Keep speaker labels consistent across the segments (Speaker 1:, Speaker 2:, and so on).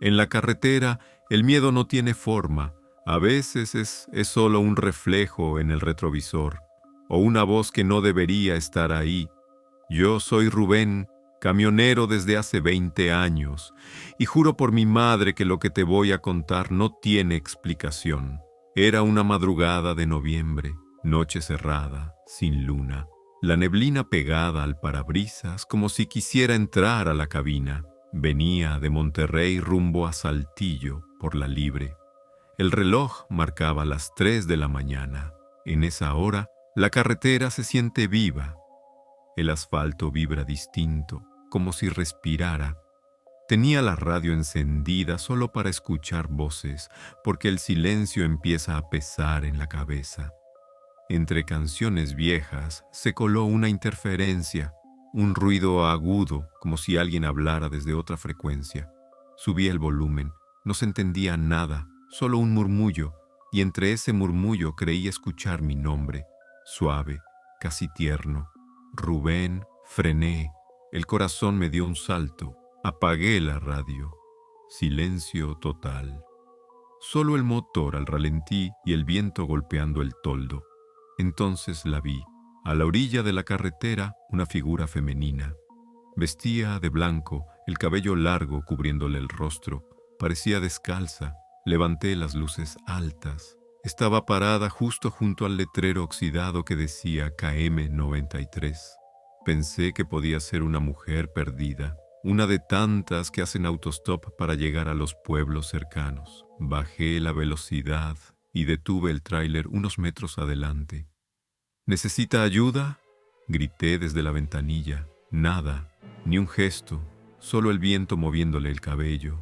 Speaker 1: En la carretera, el miedo no tiene forma. A veces es solo un reflejo en el retrovisor, o una voz que no debería estar ahí. Yo soy Rubén, camionero desde hace 20 años, y juro por mi madre que lo que te voy a contar no tiene explicación. Era una madrugada de noviembre, noche cerrada, sin luna, la neblina pegada al parabrisas como si quisiera entrar a la cabina. Venía de Monterrey rumbo a Saltillo por la Libre. El reloj marcaba las 3 de la mañana. En esa hora, la carretera se siente viva. El asfalto vibra distinto, como si respirara. Tenía la radio encendida solo para escuchar voces, porque el silencio empieza a pesar en la cabeza. Entre canciones viejas se coló una interferencia, un ruido agudo, como si alguien hablara desde otra frecuencia. Subí el volumen, no se entendía nada, solo un murmullo, y entre ese murmullo creí escuchar mi nombre, suave, casi tierno. Rubén, frené, el corazón me dio un salto, apagué la radio. Silencio total. Solo el motor al ralentí y el viento golpeando el toldo. Entonces la vi. A la orilla de la carretera, una figura femenina. Vestía de blanco, el cabello largo cubriéndole el rostro. Parecía descalza. Levanté las luces altas. Estaba parada justo junto al letrero oxidado que decía KM93. Pensé que podía ser una mujer perdida, una de tantas que hacen autostop para llegar a los pueblos cercanos. Bajé la velocidad y detuve el tráiler unos metros adelante. ¿Necesita ayuda?, grité desde la ventanilla. Nada, ni un gesto, solo el viento moviéndole el cabello.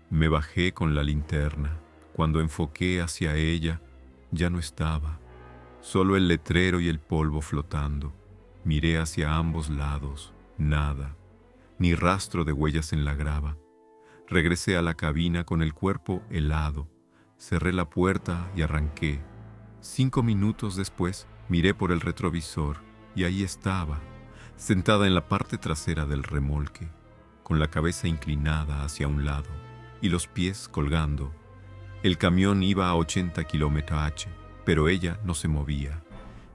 Speaker 1: Me bajé con la linterna. Cuando enfoqué hacia ella, ya no estaba. Solo el letrero y el polvo flotando. Miré hacia ambos lados. Nada, ni rastro de huellas en la grava. Regresé a la cabina con el cuerpo helado. Cerré la puerta y arranqué. 5 minutos después, miré por el retrovisor y ahí estaba, sentada en la parte trasera del remolque, con la cabeza inclinada hacia un lado y los pies colgando. El camión iba a 80 km/h, pero ella no se movía,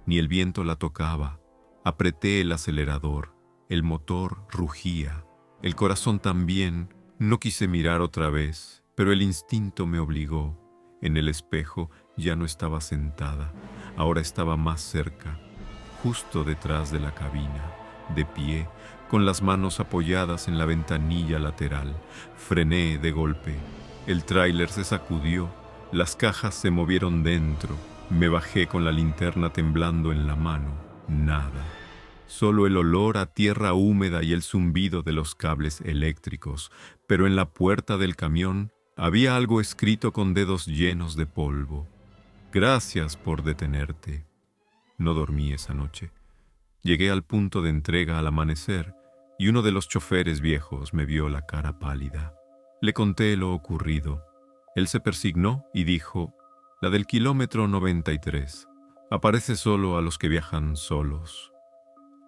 Speaker 1: ni el viento la tocaba. Apreté el acelerador, el motor rugía, el corazón también. No quise mirar otra vez, pero el instinto me obligó. En el espejo ya no estaba sentada, ahora estaba más cerca, justo detrás de la cabina, de pie, con las manos apoyadas en la ventanilla lateral. Frené de golpe. El tráiler se sacudió, las cajas se movieron dentro. Me bajé con la linterna temblando en la mano. Nada. Solo el olor a tierra húmeda y el zumbido de los cables eléctricos, pero en la puerta del camión había algo escrito con dedos llenos de polvo. Gracias por detenerte. No dormí esa noche. Llegué al punto de entrega al amanecer y uno de los choferes viejos me vio la cara pálida. Le conté lo ocurrido. Él se persignó y dijo: la del kilómetro 93. Aparece solo a los que viajan solos.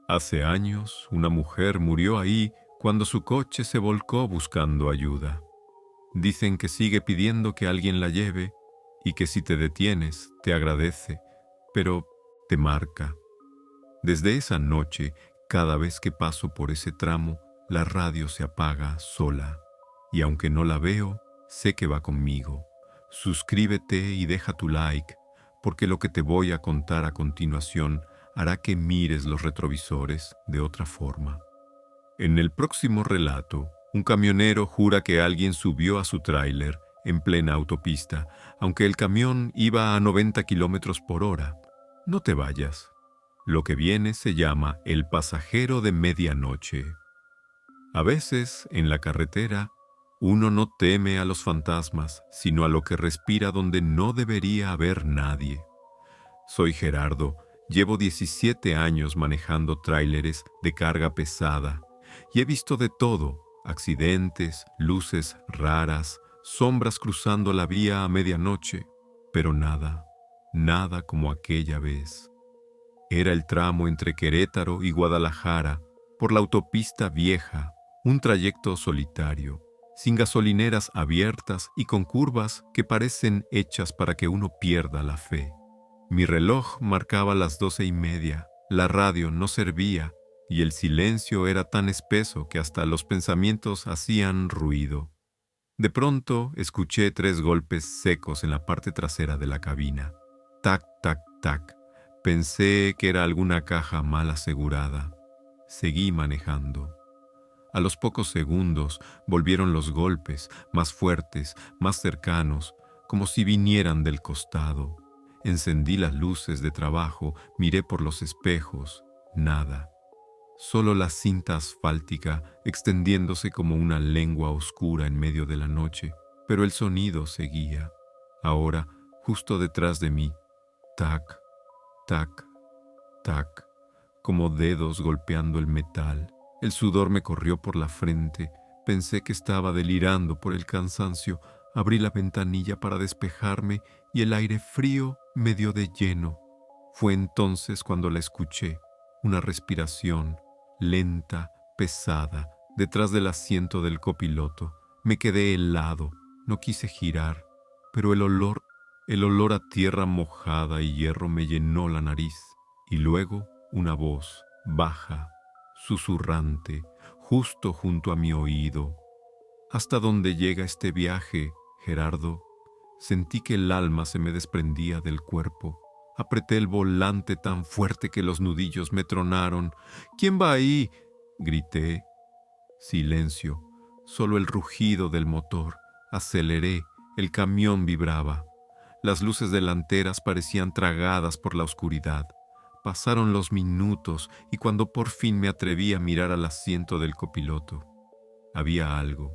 Speaker 1: Hace años, una mujer murió ahí cuando su coche se volcó buscando ayuda. Dicen que sigue pidiendo que alguien la lleve y que si te detienes, te agradece, pero te marca. Desde esa noche, cada vez que paso por ese tramo, la radio se apaga sola. Y aunque no la veo, sé que va conmigo. Suscríbete y deja tu like, porque lo que te voy a contar a continuación hará que mires los retrovisores de otra forma. En el próximo relato, un camionero jura que alguien subió a su tráiler en plena autopista, aunque el camión iba a 90 km/h. No te vayas. Lo que viene se llama El pasajero de medianoche. A veces, en la carretera, uno no teme a los fantasmas, sino a lo que respira donde no debería haber nadie. Soy Gerardo. Llevo 17 años manejando tráileres de carga pesada y he visto de todo: accidentes, luces raras, sombras cruzando la vía a medianoche, pero nada, nada como aquella vez. Era el tramo entre Querétaro y Guadalajara, por la autopista vieja, un trayecto solitario, sin gasolineras abiertas y con curvas que parecen hechas para que uno pierda la fe. Mi reloj marcaba las 12:30, la radio no servía y el silencio era tan espeso que hasta los pensamientos hacían ruido. De pronto escuché 3 golpes secos en la parte trasera de la cabina. Tac, tac, tac. Pensé que era alguna caja mal asegurada. Seguí manejando. A los pocos segundos volvieron los golpes, más fuertes, más cercanos, como si vinieran del costado. Encendí las luces de trabajo, miré por los espejos. Nada. Solo la cinta asfáltica extendiéndose como una lengua oscura en medio de la noche, pero el sonido seguía. Ahora, justo detrás de mí, tac, tac, tac, como dedos golpeando el metal. El sudor me corrió por la frente. Pensé que estaba delirando por el cansancio. Abrí la ventanilla para despejarme y el aire frío me dio de lleno. Fue entonces cuando la escuché, una respiración lenta, pesada, detrás del asiento del copiloto. Me quedé helado, no quise girar, pero el olor a tierra mojada y hierro me llenó la nariz. Y luego una voz, baja, susurrante, justo junto a mi oído. ¿Hasta dónde llega este viaje, Gerardo? Sentí que el alma se me desprendía del cuerpo. Apreté el volante tan fuerte que los nudillos me tronaron. ¿Quién va ahí?, grité. Silencio, solo el rugido del motor. Aceleré, el camión vibraba. Las luces delanteras parecían tragadas por la oscuridad. Pasaron los minutos y cuando por fin me atreví a mirar al asiento del copiloto, había algo.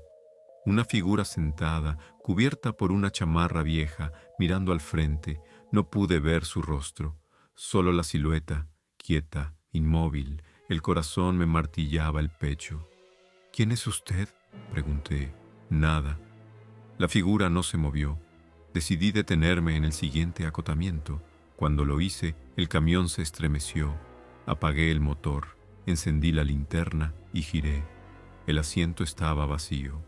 Speaker 1: Una figura sentada, cubierta por una chamarra vieja, mirando al frente. No pude ver su rostro, solo la silueta, quieta, inmóvil. El corazón me martillaba el pecho. ¿Quién es usted?, pregunté. Nada. La figura no se movió. Decidí detenerme en el siguiente acotamiento. Cuando lo hice, el camión se estremeció. Apagué el motor, encendí la linterna y giré. El asiento estaba vacío.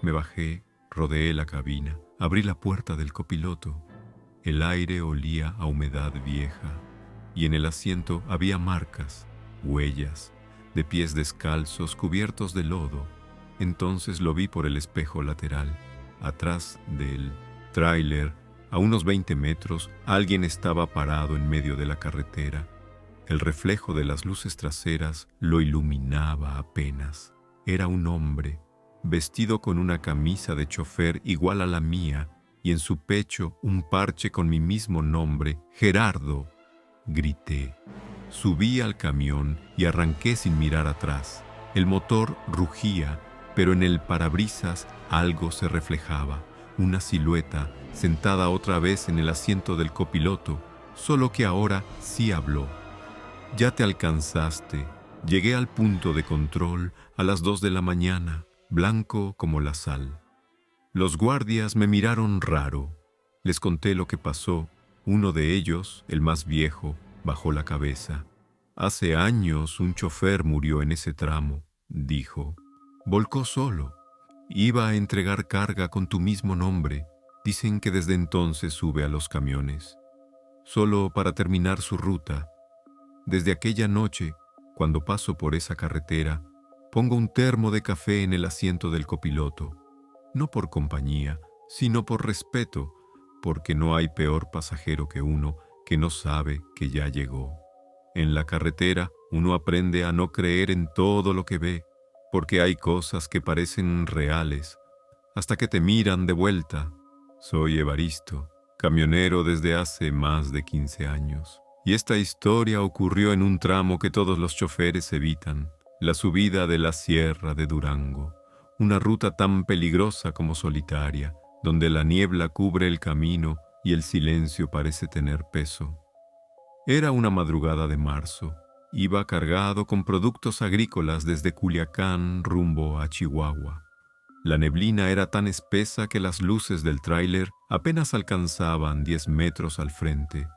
Speaker 1: Me bajé, rodeé la cabina, abrí la puerta del copiloto. El aire olía a humedad vieja y en el asiento había marcas, huellas, de pies descalzos cubiertos de lodo. Entonces lo vi por el espejo lateral. Atrás del tráiler, a unos 20 metros, alguien estaba parado en medio de la carretera. El reflejo de las luces traseras lo iluminaba apenas. Era un hombre, vestido con una camisa de chofer igual a la mía y en su pecho un parche con mi mismo nombre, Gerardo. Grité. Subí al camión y arranqué sin mirar atrás. El motor rugía, pero en el parabrisas algo se reflejaba, una silueta sentada otra vez en el asiento del copiloto, solo que ahora sí habló. Ya te alcanzaste. Llegué al punto de control a las 2 de la mañana. Blanco como la sal. Los guardias me miraron raro. Les conté lo que pasó. Uno de ellos, el más viejo, bajó la cabeza. Hace años un chofer murió en ese tramo, dijo. Volcó solo. Iba a entregar carga con tu mismo nombre. Dicen que desde entonces sube a los camiones. Solo para terminar su ruta. Desde aquella noche, cuando paso por esa carretera, pongo un termo de café en el asiento del copiloto, no por compañía, sino por respeto, porque no hay peor pasajero que uno que no sabe que ya llegó. En la carretera, uno aprende a no creer en todo lo que ve, porque hay cosas que parecen reales, hasta que te miran de vuelta. Soy Evaristo, camionero desde hace más de 15 años, y esta historia ocurrió en un tramo que todos los choferes evitan. La subida de la Sierra de Durango, una ruta tan peligrosa como solitaria, donde la niebla cubre el camino y el silencio parece tener peso. Era una madrugada de marzo. Iba cargado con productos agrícolas desde Culiacán rumbo a Chihuahua. La neblina era tan espesa que las luces del tráiler apenas alcanzaban 10 metros al frente.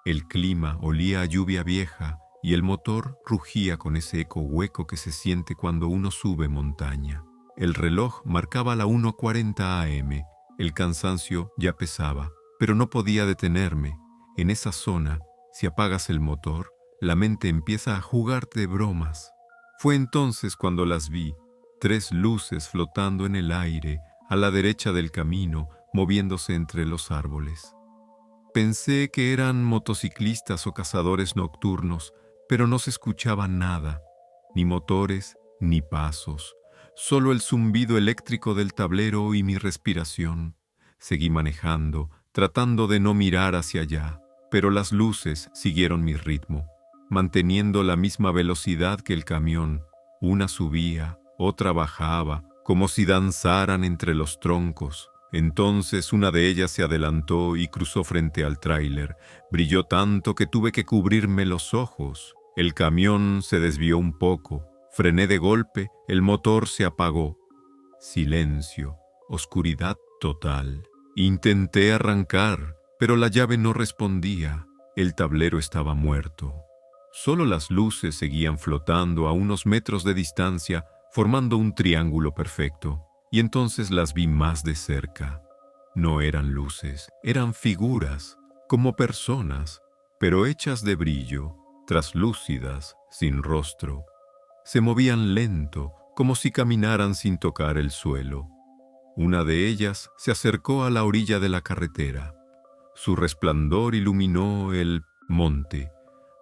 Speaker 1: El clima olía a lluvia vieja y el motor rugía con ese eco hueco que se siente cuando uno sube montaña. El reloj marcaba la 1:40 a.m. El cansancio ya pesaba, pero no podía detenerme. En esa zona, si apagas el motor, la mente empieza a jugarte bromas. Fue entonces cuando las vi, 3 luces flotando en el aire, a la derecha del camino, moviéndose entre los árboles. Pensé que eran motociclistas o cazadores nocturnos, pero no se escuchaba nada, ni motores, ni pasos, solo el zumbido eléctrico del tablero y mi respiración. Seguí manejando, tratando de no mirar hacia allá, pero las luces siguieron mi ritmo, manteniendo la misma velocidad que el camión. Una subía, otra bajaba, como si danzaran entre los troncos. Entonces una de ellas se adelantó y cruzó frente al tráiler. Brilló tanto que tuve que cubrirme los ojos. El camión se desvió un poco. Frené de golpe, el motor se apagó. Silencio, oscuridad total. Intenté arrancar, pero la llave no respondía. El tablero estaba muerto. Solo las luces seguían flotando a unos metros de distancia, formando un triángulo perfecto. Y entonces las vi más de cerca. No eran luces, eran figuras, como personas, pero hechas de brillo, traslúcidas, sin rostro. Se movían lento, como si caminaran sin tocar el suelo. Una de ellas se acercó a la orilla de la carretera. Su resplandor iluminó el monte.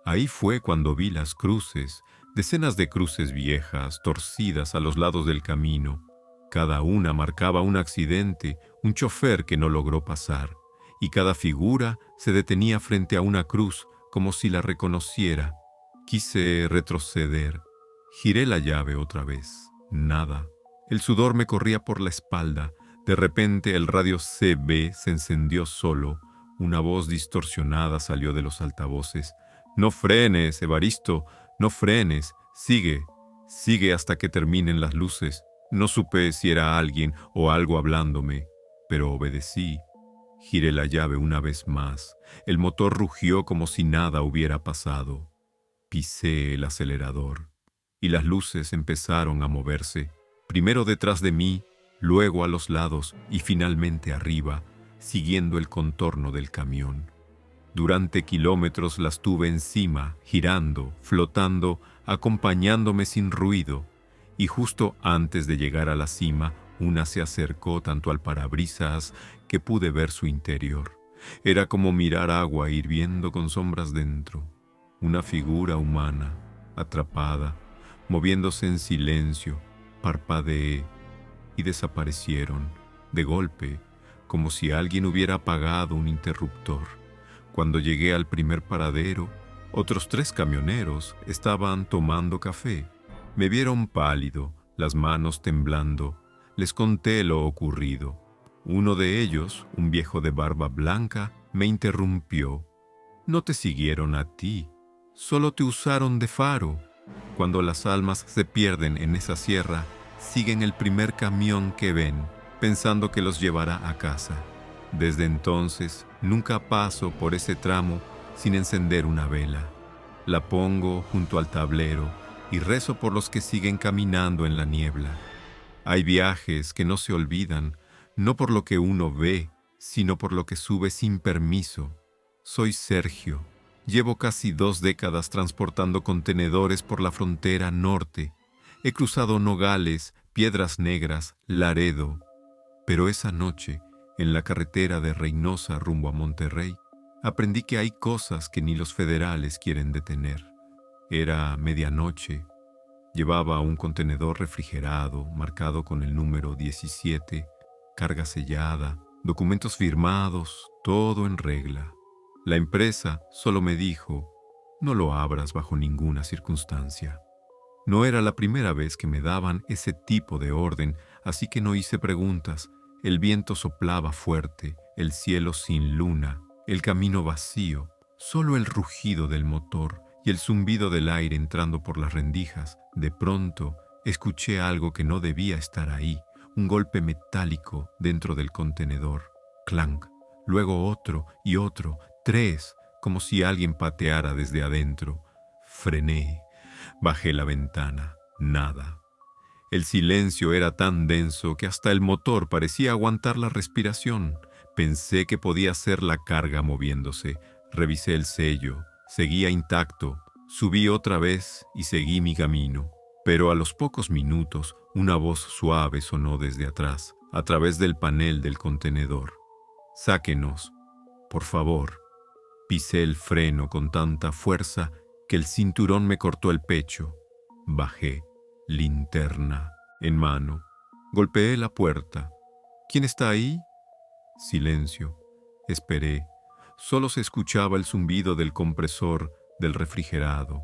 Speaker 1: Ahí fue cuando vi las cruces, decenas de cruces viejas, torcidas a los lados del camino. Cada una marcaba un accidente, un chofer que no logró pasar, y cada figura se detenía frente a una cruz como si la reconociera. Quise retroceder. Giré la llave otra vez. Nada. El sudor me corría por la espalda. De repente el radio CB se encendió solo. Una voz distorsionada salió de los altavoces. «No frenes, Evaristo, no frenes. Sigue, sigue hasta que terminen las luces». No supe si era alguien o algo hablándome, pero obedecí. Giré la llave una vez más. El motor rugió como si nada hubiera pasado. Pisé el acelerador y las luces empezaron a moverse, primero detrás de mí, luego a los lados y finalmente arriba, siguiendo el contorno del camión. Durante kilómetros las tuve encima, girando, flotando, acompañándome sin ruido. Y justo antes de llegar a la cima, una se acercó tanto al parabrisas que pude ver su interior. Era como mirar agua hirviendo con sombras dentro. Una figura humana, atrapada, moviéndose en silencio, parpadeé y desaparecieron, de golpe, como si alguien hubiera apagado un interruptor. Cuando llegué al primer paradero, otros 3 camioneros estaban tomando café. Me vieron pálido, las manos temblando. Les conté lo ocurrido. Uno de ellos, un viejo de barba blanca, me interrumpió. «No te siguieron a ti, solo te usaron de faro. Cuando las almas se pierden en esa sierra, siguen el primer camión que ven, pensando que los llevará a casa. Desde entonces, nunca paso por ese tramo sin encender una vela. La pongo junto al tablero y rezo por los que siguen caminando en la niebla. Hay viajes que no se olvidan, no por lo que uno ve, sino por lo que sube sin permiso. Soy Sergio. Llevo casi 2 décadas transportando contenedores por la frontera norte. He cruzado Nogales, Piedras Negras, Laredo. Pero esa noche, en la carretera de Reynosa rumbo a Monterrey, aprendí que hay cosas que ni los federales quieren detener. Era medianoche. Llevaba un contenedor refrigerado, marcado con el número 17, carga sellada, documentos firmados, todo en regla. La empresa solo me dijo, no lo abras bajo ninguna circunstancia. No era la primera vez que me daban ese tipo de orden, así que no hice preguntas. El viento soplaba fuerte, el cielo sin luna, el camino vacío, solo el rugido del motor y el zumbido del aire entrando por las rendijas. De pronto, escuché algo que no debía estar ahí, un golpe metálico dentro del contenedor. Clank, luego otro y otro, 3, como si alguien pateara desde adentro. Frené, bajé la ventana, nada. El silencio era tan denso que hasta el motor parecía aguantar la respiración. Pensé que podía ser la carga moviéndose. Revisé el sello. Seguía intacto. Subí otra vez y seguí mi camino. Pero a los pocos minutos, una voz suave sonó desde atrás, a través del panel del contenedor. «Sáquenos, por favor». Pisé el freno con tanta fuerza que el cinturón me cortó el pecho. Bajé, linterna en mano. Golpeé la puerta. «¿Quién está ahí?» Silencio. Esperé. Solo se escuchaba el zumbido del compresor del refrigerado.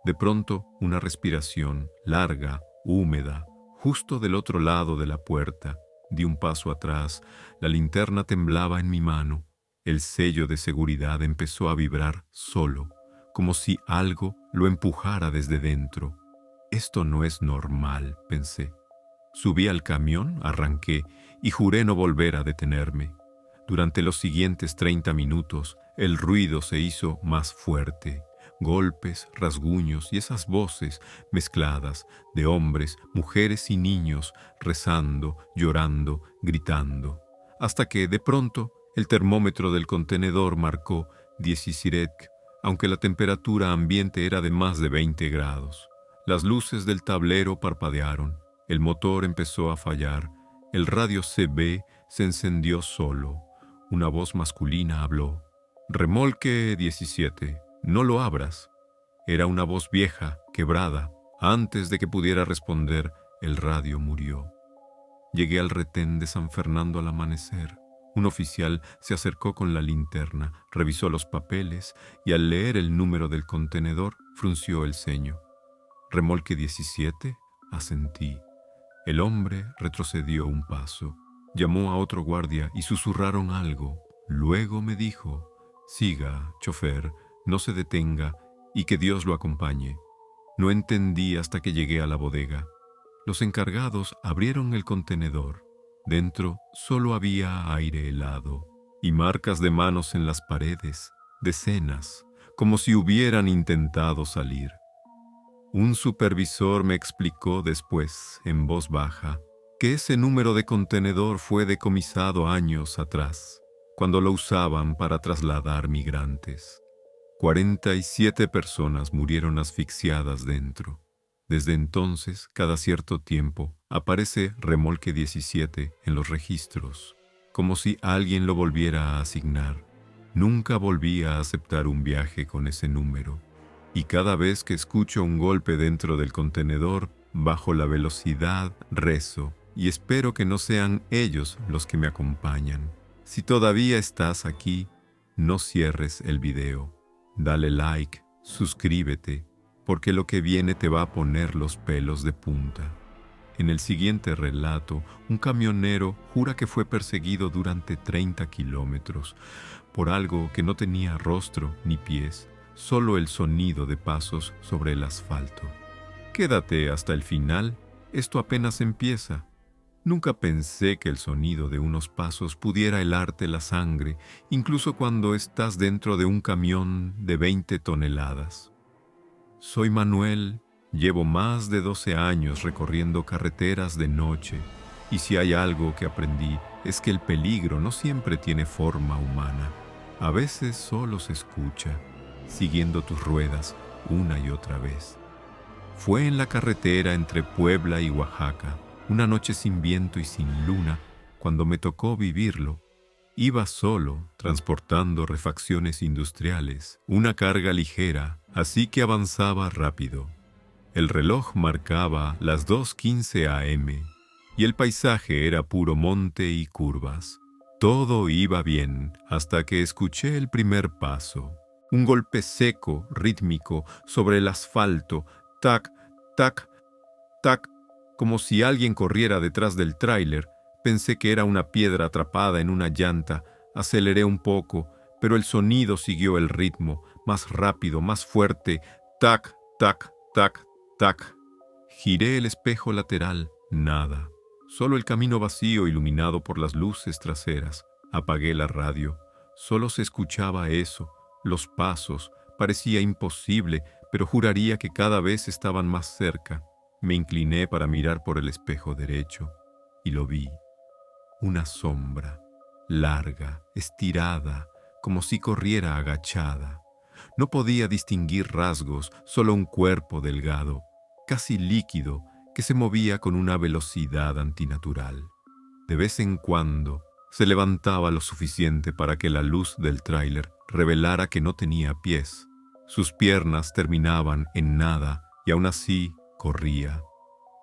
Speaker 1: De pronto, una respiración, larga, húmeda, justo del otro lado de la puerta. Di un paso atrás. La linterna temblaba en mi mano. El sello de seguridad empezó a vibrar solo, como si algo lo empujara desde dentro. Esto no es normal, pensé. Subí al camión, arranqué y juré no volver a detenerme. Durante los siguientes 30 minutos, el ruido se hizo más fuerte. Golpes, rasguños y esas voces mezcladas de hombres, mujeres y niños rezando, llorando, gritando. Hasta que, de pronto, el termómetro del contenedor marcó 17, aunque la temperatura ambiente era de más de 20 grados. Las luces del tablero parpadearon. El motor empezó a fallar. El radio CB se encendió solo. Una voz masculina habló. «Remolque 17, no lo abras». Era una voz vieja, quebrada. Antes de que pudiera responder, el radio murió. Llegué al retén de San Fernando al amanecer. Un oficial se acercó con la linterna, revisó los papeles y al leer el número del contenedor, frunció el ceño. «¿Remolque 17?» Asentí. El hombre retrocedió un paso. Llamó a otro guardia y susurraron algo. Luego me dijo: «Siga, chofer, no se detenga y que Dios lo acompañe». No entendí hasta que llegué a la bodega. Los encargados abrieron el contenedor. Dentro solo había aire helado y marcas de manos en las paredes, decenas, como si hubieran intentado salir. Un supervisor me explicó después, en voz baja, que ese número de contenedor fue decomisado años atrás, cuando lo usaban para trasladar migrantes. 47 personas murieron asfixiadas dentro. Desde entonces, cada cierto tiempo, aparece Remolque 17 en los registros, como si alguien lo volviera a asignar. Nunca volví a aceptar un viaje con ese número. Y cada vez que escucho un golpe dentro del contenedor, bajo la velocidad, rezo y espero que no sean ellos los que me acompañan. Si todavía estás aquí, no cierres el video. Dale like, suscríbete, porque lo que viene te va a poner los pelos de punta. En el siguiente relato, un camionero jura que fue perseguido durante 30 kilómetros por algo que no tenía rostro ni pies, solo el sonido de pasos sobre el asfalto. Quédate hasta el final, esto apenas empieza. Nunca pensé que el sonido de unos pasos pudiera helarte la sangre, incluso cuando estás dentro de un camión de 20 toneladas. Soy Manuel, llevo más de 12 años recorriendo carreteras de noche, y si hay algo que aprendí es que el peligro no siempre tiene forma humana. A veces solo se escucha, siguiendo tus ruedas una y otra vez. Fue en la carretera entre Puebla y Oaxaca, una noche sin viento y sin luna, cuando me tocó vivirlo. Iba solo, transportando refacciones industriales, una carga ligera, así que avanzaba rápido. El reloj marcaba las 2:15 a.m. y el paisaje era puro monte y curvas. Todo iba bien hasta que escuché el primer paso. Un golpe seco, rítmico, sobre el asfalto, tac, tac, tac, como si alguien corriera detrás del tráiler. Pensé que era una piedra atrapada en una llanta. Aceleré un poco, pero el sonido siguió el ritmo, más rápido, más fuerte. Tac, tac, tac, tac. Giré el espejo lateral. Nada. Solo el camino vacío iluminado por las luces traseras. Apagué la radio. Solo se escuchaba eso. Los pasos. Parecía imposible, pero juraría que cada vez estaban más cerca. Me incliné para mirar por el espejo derecho y lo vi. Una sombra, larga, estirada, como si corriera agachada. No podía distinguir rasgos, solo un cuerpo delgado, casi líquido, que se movía con una velocidad antinatural. De vez en cuando se levantaba lo suficiente para que la luz del tráiler revelara que no tenía pies. Sus piernas terminaban en nada y aún así corría.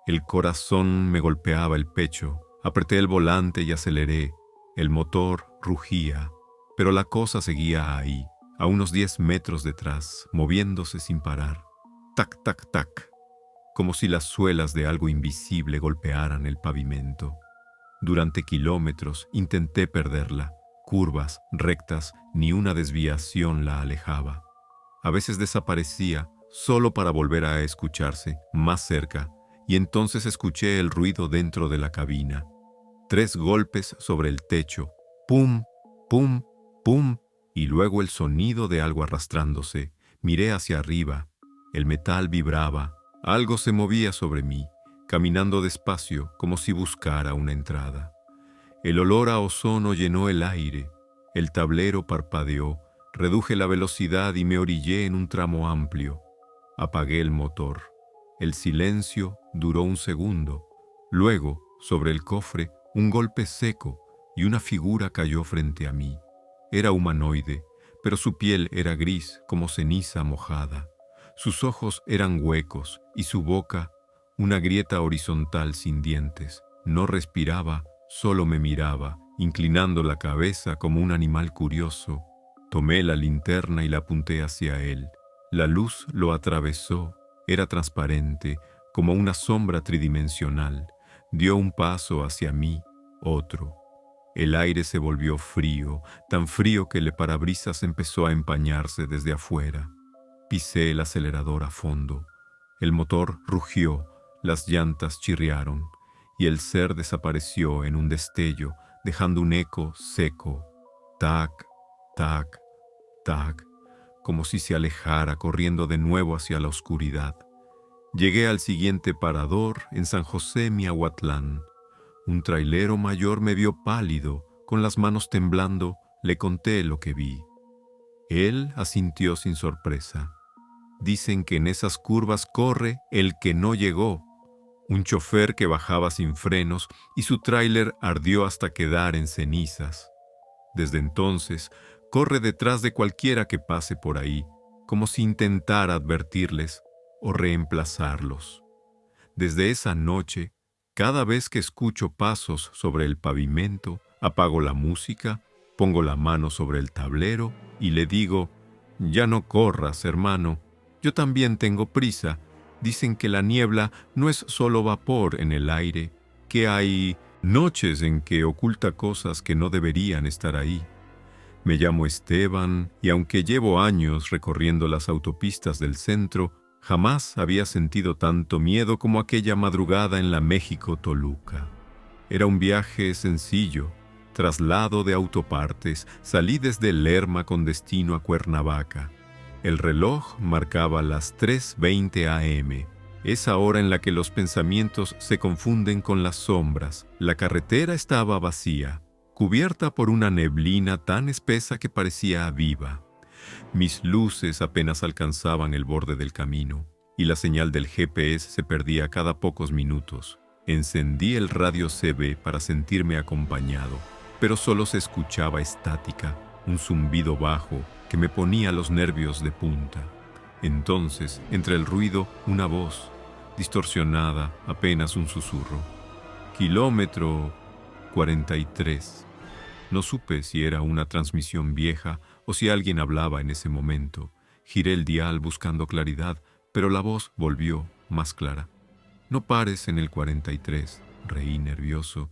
Speaker 1: El corazón me golpeaba el pecho. Apreté el volante y aceleré. El motor rugía, pero la cosa seguía ahí, a unos 10 metros detrás, moviéndose sin parar. Tac, tac, tac, como si las suelas de algo invisible golpearan el pavimento. Durante kilómetros intenté perderla. Curvas, rectas, ni una desviación la alejaba. A veces desaparecía, solo para volver a escucharse, más cerca, y entonces escuché el ruido dentro de la cabina. 3 golpes sobre el techo, pum, pum, pum, y luego el sonido de algo arrastrándose. Miré hacia arriba. El metal vibraba. Algo se movía sobre mí, caminando despacio, como si buscara una entrada. El olor a ozono llenó el aire. El tablero parpadeó. Reduje la velocidad y me orillé en un tramo amplio. Apagué el motor. El silencio duró un segundo. Luego, sobre el cofre, un golpe seco y una figura cayó frente a mí. Era humanoide, pero su piel era gris como ceniza mojada. Sus ojos eran huecos y su boca una grieta horizontal sin dientes. No respiraba, solo me miraba, inclinando la cabeza como un animal curioso. Tomé la linterna y la apunté hacia él. La luz lo atravesó. Era transparente, como una sombra tridimensional. Dio un paso hacia mí, otro. El aire se volvió frío, tan frío que el parabrisas empezó a empañarse desde afuera. Pisé el acelerador a fondo. El motor rugió, las llantas chirriaron, y el ser desapareció en un destello, dejando un eco seco. Tac, tac, tac, como si se alejara corriendo de nuevo hacia la oscuridad. Llegué al siguiente parador en San José, Miahuatlán. Un trailero mayor me vio pálido, con las manos temblando, le conté lo que vi. Él asintió sin sorpresa. Dicen que en esas curvas corre el que no llegó. Un chofer que bajaba sin frenos y su tráiler ardió hasta quedar en cenizas. Desde entonces, corre detrás de cualquiera que pase por ahí, como si intentara advertirles o reemplazarlos. Desde esa noche, cada vez que escucho pasos sobre el pavimento, apago la música, pongo la mano sobre el tablero y le digo: «Ya no corras, hermano, yo también tengo prisa. Dicen que la niebla no es solo vapor en el aire, que hay noches en que oculta cosas que no deberían estar ahí». Me llamo Esteban y aunque llevo años recorriendo las autopistas del centro, jamás había sentido tanto miedo como aquella madrugada en la México-Toluca. Era un viaje sencillo, traslado de autopartes. Salí desde Lerma con destino a Cuernavaca. El reloj marcaba las 3:20 a.m., esa hora en la que los pensamientos se confunden con las sombras. La carretera estaba vacía, cubierta por una neblina tan espesa que parecía viva. Mis luces apenas alcanzaban el borde del camino, y la señal del GPS se perdía cada pocos minutos. Encendí el radio CB para sentirme acompañado, pero solo se escuchaba estática, un zumbido bajo que me ponía los nervios de punta. Entonces, entre el ruido, una voz, distorsionada, apenas un susurro. Kilómetro 43. No supe si era una transmisión vieja o si alguien hablaba en ese momento. Giré el dial buscando claridad, pero la voz volvió más clara. «No pares en el 43», reí nervioso.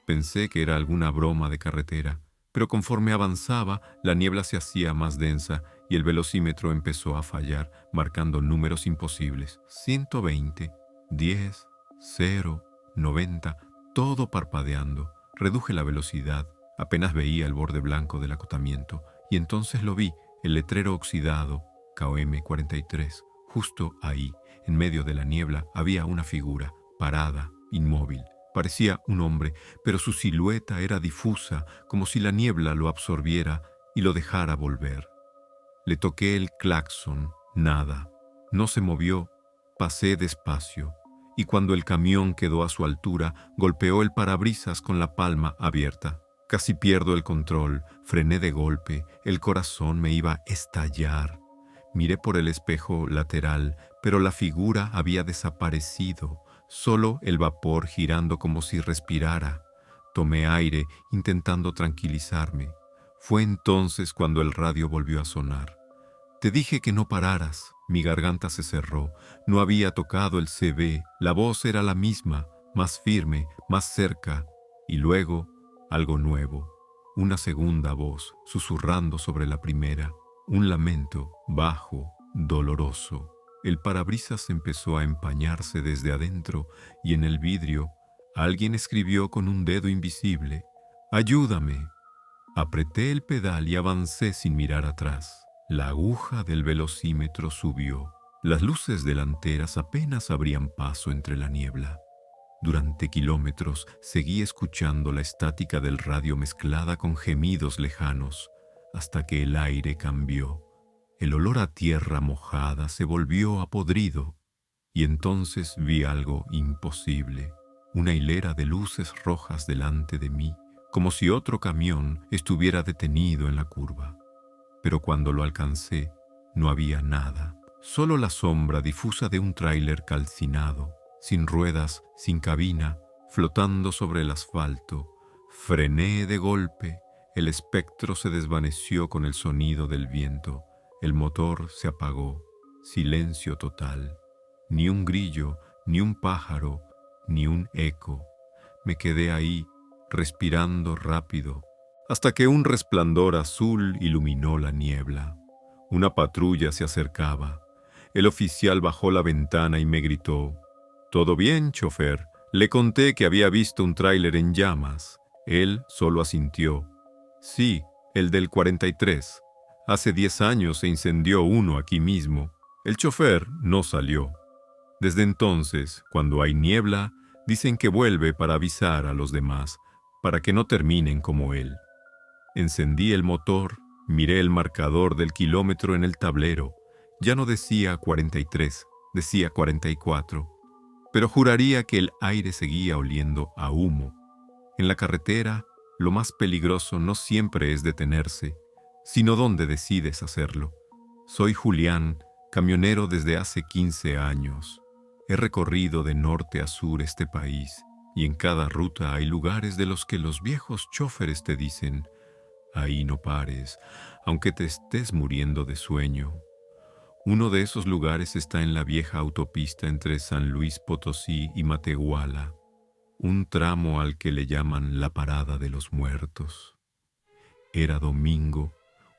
Speaker 1: Pensé que era alguna broma de carretera, pero conforme avanzaba, la niebla se hacía más densa y el velocímetro empezó a fallar, marcando números imposibles. 120, 10, 0, 90, todo parpadeando. Reduje la velocidad. Apenas veía el borde blanco del acotamiento, y entonces lo vi, el letrero oxidado, KM 43, justo ahí, En medio de la niebla había una figura, parada, inmóvil. Parecía un hombre, pero su silueta era difusa, como si la niebla lo absorbiera y lo dejara volver. Le toqué el claxon, nada. No se movió, pasé despacio, y cuando el camión quedó a su altura, golpeó el parabrisas con la palma abierta. Casi pierdo el control, frené de golpe, el corazón me iba a estallar. Miré por el espejo lateral, pero la figura había desaparecido, solo el vapor girando como si respirara. Tomé aire, intentando tranquilizarme. Fue entonces cuando el radio volvió a sonar. Te dije que no pararas. Mi garganta se cerró. No había tocado el CB. La voz era la misma, más firme, más cerca. Y luego, algo nuevo. Una segunda voz, susurrando sobre la primera. Un lamento, bajo, doloroso. El parabrisas empezó a empañarse desde adentro y en el vidrio alguien escribió con un dedo invisible: «Ayúdame». Apreté el pedal y avancé sin mirar atrás. La aguja del velocímetro subió. Las luces delanteras apenas abrían paso entre la niebla. Durante kilómetros seguí escuchando la estática del radio mezclada con gemidos lejanos, hasta que el aire cambió. El olor a tierra mojada se volvió a podrido, y entonces vi algo imposible. Una hilera de luces rojas delante de mí, como si otro camión estuviera detenido en la curva. Pero cuando lo alcancé, no había nada, solo la sombra difusa de un tráiler calcinado, sin ruedas, sin cabina, flotando sobre el asfalto. Frené de golpe, el espectro se desvaneció con el sonido del viento, el motor se apagó, silencio total. Ni un grillo, ni un pájaro, ni un eco. Me quedé ahí, respirando rápido, hasta que un resplandor azul iluminó la niebla. Una patrulla se acercaba. El oficial bajó la ventana y me gritó: «¿Todo bien, chofer?». Le conté que había visto un tráiler en llamas. Él solo asintió: «Sí, el del 43. Hace 10 años se incendió uno aquí mismo. El chofer no salió». Desde entonces, cuando hay niebla, dicen que vuelve para avisar a los demás, para que no terminen como él. Encendí el motor, miré el marcador del kilómetro en el tablero. Ya no decía 43, decía 44. Pero juraría que el aire seguía oliendo a humo. En la carretera, lo más peligroso no siempre es detenerse, sino dónde decides hacerlo. Soy Julián, camionero desde hace 15 años. He recorrido de norte a sur este país, y en cada ruta hay lugares de los que los viejos chóferes te dicen: «Ahí no pares, aunque te estés muriendo de sueño». Uno de esos lugares está en la vieja autopista entre San Luis Potosí y Matehuala, un tramo al que le llaman la Parada de los Muertos. Era domingo,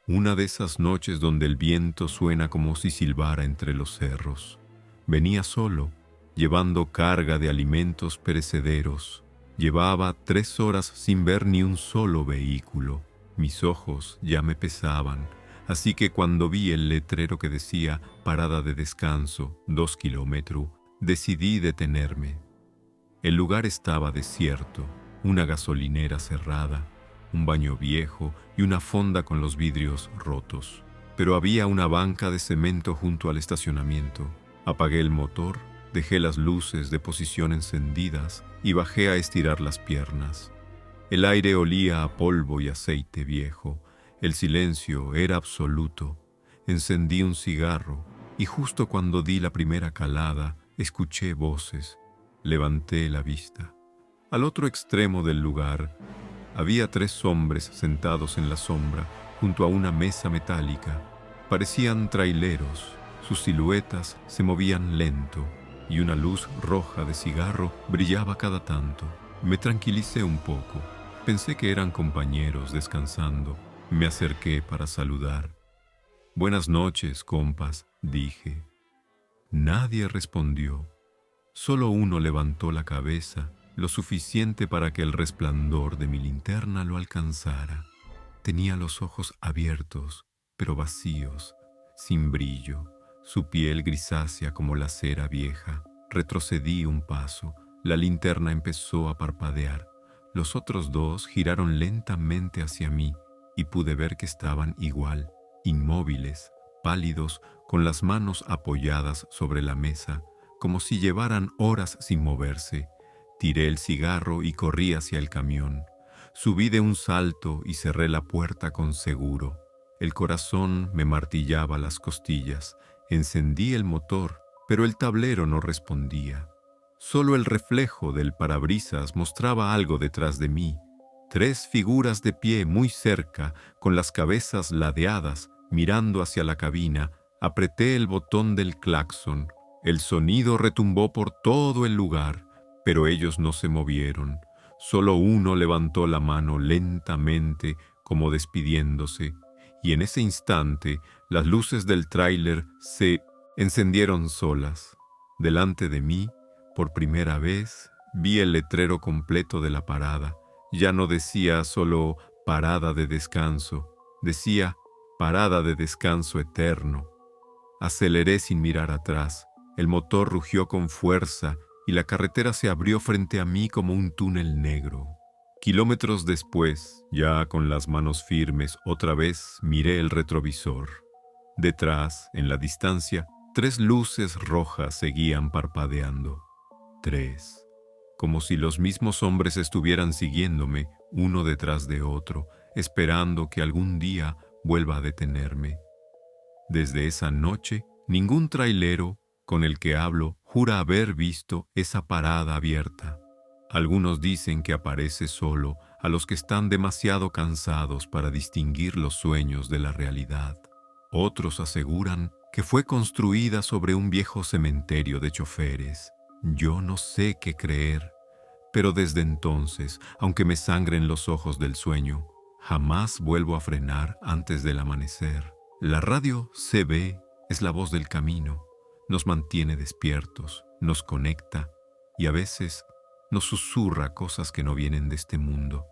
Speaker 1: una de esas noches donde el viento suena como si silbara entre los cerros. Venía solo, llevando carga de alimentos perecederos. Llevaba 3 horas sin ver ni un solo vehículo. Mis ojos ya me pesaban, así que cuando vi el letrero que decía «Parada de descanso, 2 kilómetros», decidí detenerme. El lugar estaba desierto, una gasolinera cerrada, un baño viejo y una fonda con los vidrios rotos. Pero había una banca de cemento junto al estacionamiento. Apagué el motor, dejé las luces de posición encendidas y bajé a estirar las piernas. El aire olía a polvo y aceite viejo. El silencio era absoluto. Encendí un cigarro y justo cuando di la primera calada, escuché voces. Levanté la vista. Al otro extremo del lugar, había 3 hombres sentados en la sombra, junto a una mesa metálica. Parecían traileros. Sus siluetas se movían lento, y una luz roja de cigarro brillaba cada tanto. Me tranquilicé un poco. Pensé que eran compañeros descansando. Me acerqué para saludar. «Buenas noches, compas», dije. Nadie respondió. Solo uno levantó la cabeza, lo suficiente para que el resplandor de mi linterna lo alcanzara. Tenía los ojos abiertos, pero vacíos, sin brillo. su piel grisácea como la cera vieja. Retrocedí un paso. La linterna empezó a parpadear. Los otros dos giraron lentamente hacia mí y pude ver que estaban igual, inmóviles, pálidos, con las manos apoyadas sobre la mesa, como si llevaran horas sin moverse. Tiré el cigarro y corrí hacia el camión. Subí de un salto y cerré la puerta con seguro. El corazón me martillaba las costillas. Encendí el motor, pero el tablero no respondía. Solo el reflejo del parabrisas mostraba algo detrás de mí. 3 figuras de pie muy cerca, con las cabezas ladeadas, mirando hacia la cabina. Apreté el botón del claxon. El sonido retumbó por todo el lugar, pero ellos no se movieron. Solo uno levantó la mano lentamente, como despidiéndose, y en ese instante las luces del tráiler se encendieron solas. Delante de mí, por primera vez, vi el letrero completo de la parada. Ya no decía solo parada de descanso, decía parada de descanso eterno. Aceleré sin mirar atrás. El motor rugió con fuerza y la carretera se abrió frente a mí como un túnel negro. Kilómetros después, ya con las manos firmes, otra vez miré el retrovisor. Detrás, en la distancia, 3 luces rojas seguían parpadeando. 3. Como si los mismos hombres estuvieran siguiéndome, uno detrás de otro, esperando que algún día vuelva a detenerme. Desde esa noche, ningún trailero con el que hablo jura haber visto esa parada abierta. Algunos dicen que aparece solo a los que están demasiado cansados para distinguir los sueños de la realidad. Otros aseguran que fue construida sobre un viejo cementerio de choferes. Yo no sé qué creer, pero desde entonces, aunque me sangren los ojos del sueño, jamás vuelvo a frenar antes del amanecer. La radio CB es la voz del camino. Nos mantiene despiertos, nos conecta y a veces nos susurra cosas que no vienen de este mundo.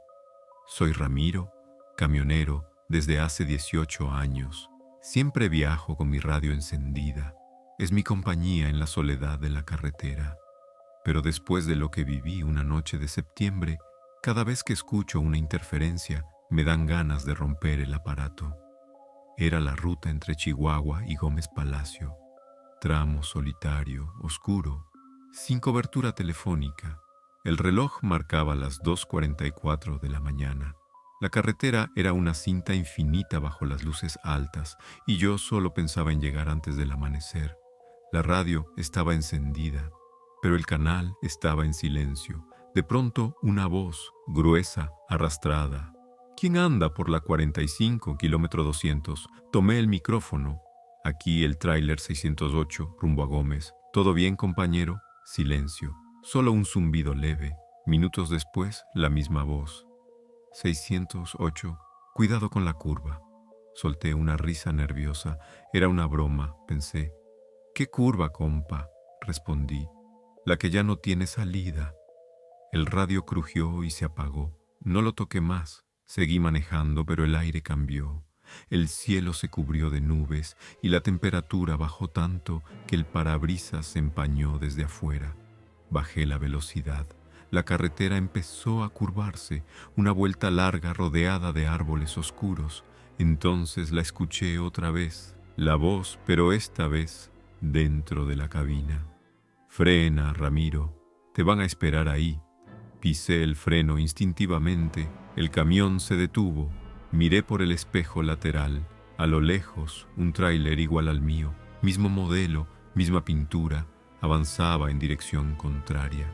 Speaker 1: Soy Ramiro, camionero desde hace 18 años. Siempre viajo con mi radio encendida. Es mi compañía en la soledad de la carretera. Pero después de lo que viví una noche de septiembre, cada vez que escucho una interferencia, me dan ganas de romper el aparato. Era la ruta entre Chihuahua y Gómez Palacio. Tramo solitario, oscuro, sin cobertura telefónica. El reloj marcaba las 2:44 de la mañana. La carretera era una cinta infinita bajo las luces altas y yo solo pensaba en llegar antes del amanecer. La radio estaba encendida, pero el canal estaba en silencio. De pronto, una voz, gruesa, arrastrada. ¿Quién anda por la 45, kilómetro 200? Tomé el micrófono. Aquí el tráiler 608, rumbo a Gómez. ¿Todo bien, compañero? Silencio. Solo un zumbido leve. Minutos después, la misma voz. 608. Cuidado con la curva. Solté una risa nerviosa. Era una broma, pensé. ¿Qué curva, compa? Respondí. La que ya no tiene salida. El radio crujió y se apagó. No lo toqué más. Seguí manejando, pero el aire cambió. El cielo se cubrió de nubes y la temperatura bajó tanto que el parabrisas se empañó desde afuera. Bajé la velocidad. La carretera empezó a curvarse, una vuelta larga rodeada de árboles oscuros. Entonces la escuché otra vez, la voz, pero esta vez dentro de la cabina. Frena, Ramiro, te van a esperar ahí. Pisé el freno instintivamente, el camión se detuvo. Miré por el espejo lateral. A lo lejos, un tráiler igual al mío, mismo modelo, misma pintura, avanzaba en dirección contraria.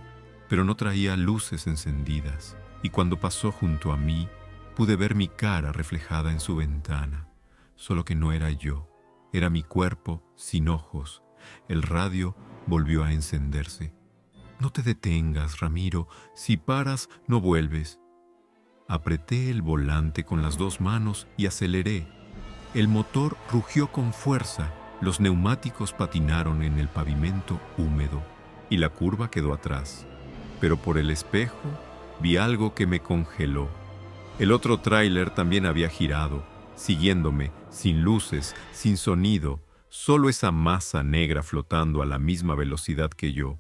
Speaker 1: Pero no traía luces encendidas, y cuando pasó junto a mí, pude ver mi cara reflejada en su ventana. Solo que no era yo, era mi cuerpo sin ojos. El radio volvió a encenderse. No te detengas, Ramiro, si paras, no vuelves. Apreté el volante con las 2 manos y aceleré. El motor rugió con fuerza, los neumáticos patinaron en el pavimento húmedo y la curva quedó atrás. Pero por el espejo vi algo que me congeló. El otro tráiler también había girado, siguiéndome, sin luces, sin sonido, solo esa masa negra flotando a la misma velocidad que yo.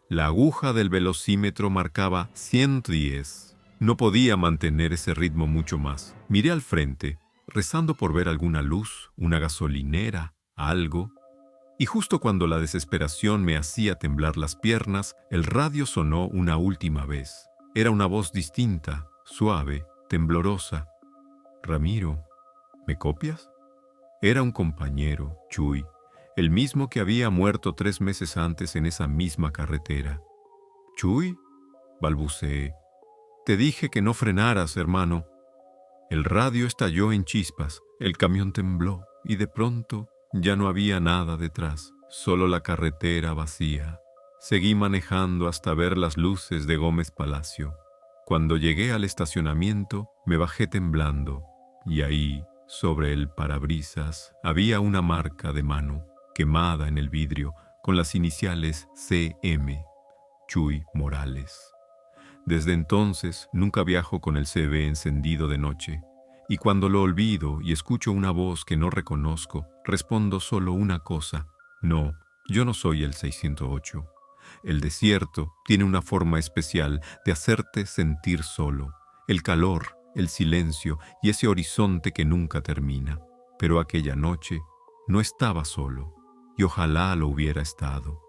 Speaker 1: La aguja del velocímetro marcaba 110. No podía mantener ese ritmo mucho más. Miré al frente, rezando por ver alguna luz, una gasolinera, algo. Y justo cuando la desesperación me hacía temblar las piernas, el radio sonó una última vez. Era una voz distinta, suave, temblorosa. «Ramiro, ¿me copias?» Era un compañero, Chuy, el mismo que había muerto 3 meses antes en esa misma carretera. «¿Chuy?», balbuceé. «Te dije que no frenaras, hermano». El radio estalló en chispas, el camión tembló y de pronto ya no había nada detrás, solo la carretera vacía. Seguí manejando hasta ver las luces de Gómez Palacio. Cuando llegué al estacionamiento, me bajé temblando y ahí, sobre el parabrisas, había una marca de mano, quemada en el vidrio, con las iniciales CM, Chuy Morales. Desde entonces nunca viajo con el CB encendido de noche, y cuando lo olvido y escucho una voz que no reconozco, respondo solo una cosa: no, yo no soy el 608. El desierto tiene una forma especial de hacerte sentir solo, el calor, el silencio y ese horizonte que nunca termina. Pero aquella noche no estaba solo, y ojalá lo hubiera estado.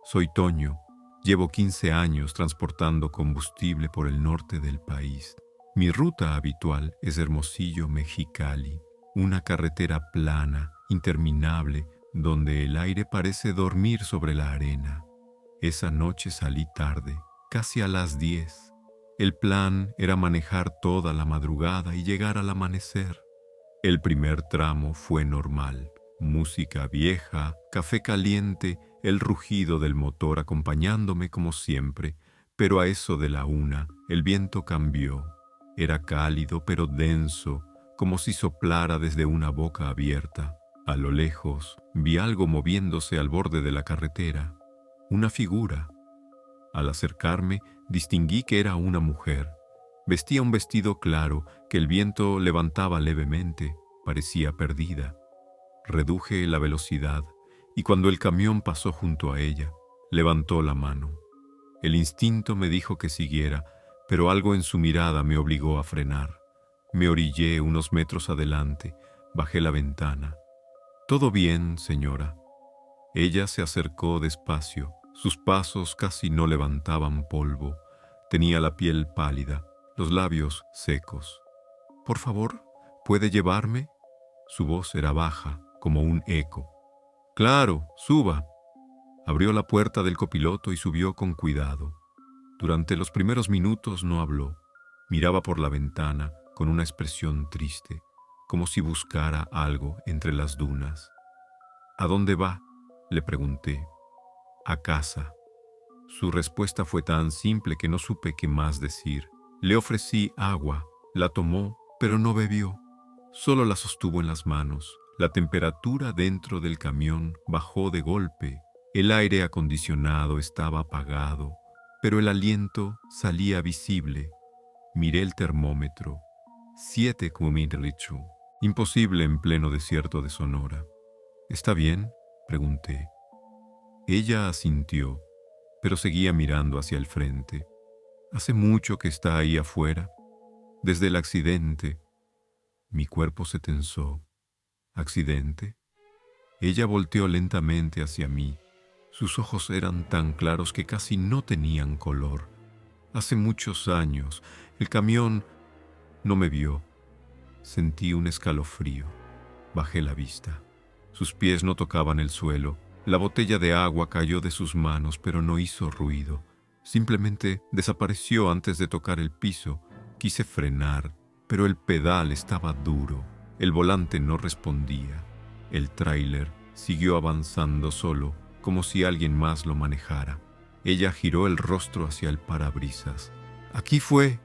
Speaker 1: Soy Toño. Llevo 15 años transportando combustible por el norte del país. Mi ruta habitual es Hermosillo-Mexicali, una carretera plana, interminable, donde el aire parece dormir sobre la arena. Esa noche salí tarde, casi a las 10. El plan era manejar toda la madrugada y llegar al amanecer. El primer tramo fue normal. Música vieja, café caliente, el rugido del motor acompañándome como siempre, pero a eso de la 1, el viento cambió. Era cálido pero denso, como si soplara desde una boca abierta. A lo lejos, vi algo moviéndose al borde de la carretera. Una figura. Al acercarme, distinguí que era una mujer. Vestía un vestido claro que el viento levantaba levemente, parecía perdida. Reduje la velocidad y cuando el camión pasó junto a ella, levantó la mano. El instinto me dijo que siguiera, pero algo en su mirada me obligó a frenar. Me orillé unos metros adelante, bajé la ventana. «¿Todo bien, señora?» Ella se acercó despacio, sus pasos casi no levantaban polvo. Tenía la piel pálida, los labios secos. «Por favor, ¿puede llevarme?» Su voz era baja, como un eco. «Claro, suba». Abrió la puerta del copiloto y subió con cuidado. Durante los primeros minutos no habló. Miraba por la ventana con una expresión triste, como si buscara algo entre las dunas. «¿A dónde va?», le pregunté. «A casa». Su respuesta fue tan simple que no supe qué más decir. Le ofrecí agua, la tomó, pero no bebió. Solo la sostuvo en las manos. La temperatura dentro del camión bajó de golpe. El aire acondicionado estaba apagado, pero el aliento salía visible. Miré el termómetro. 7 km/h. Imposible en pleno desierto de Sonora. «¿Está bien?», pregunté. Ella asintió, pero seguía mirando hacia el frente. «¿Hace mucho que está ahí afuera?» «Desde el accidente». Mi cuerpo se tensó. «¿Accidente?». Ella volteó lentamente hacia mí. Sus ojos eran tan claros que casi no tenían color. «Hace muchos años. El camión no me vio». Sentí un escalofrío. Bajé la vista. Sus pies no tocaban el suelo. La botella de agua cayó de sus manos, pero no hizo ruido. Simplemente desapareció antes de tocar el piso. Quise frenar, pero el pedal estaba duro. El volante no respondía. El tráiler siguió avanzando solo, como si alguien más lo manejara. Ella giró el rostro hacia el parabrisas. «Aquí fue».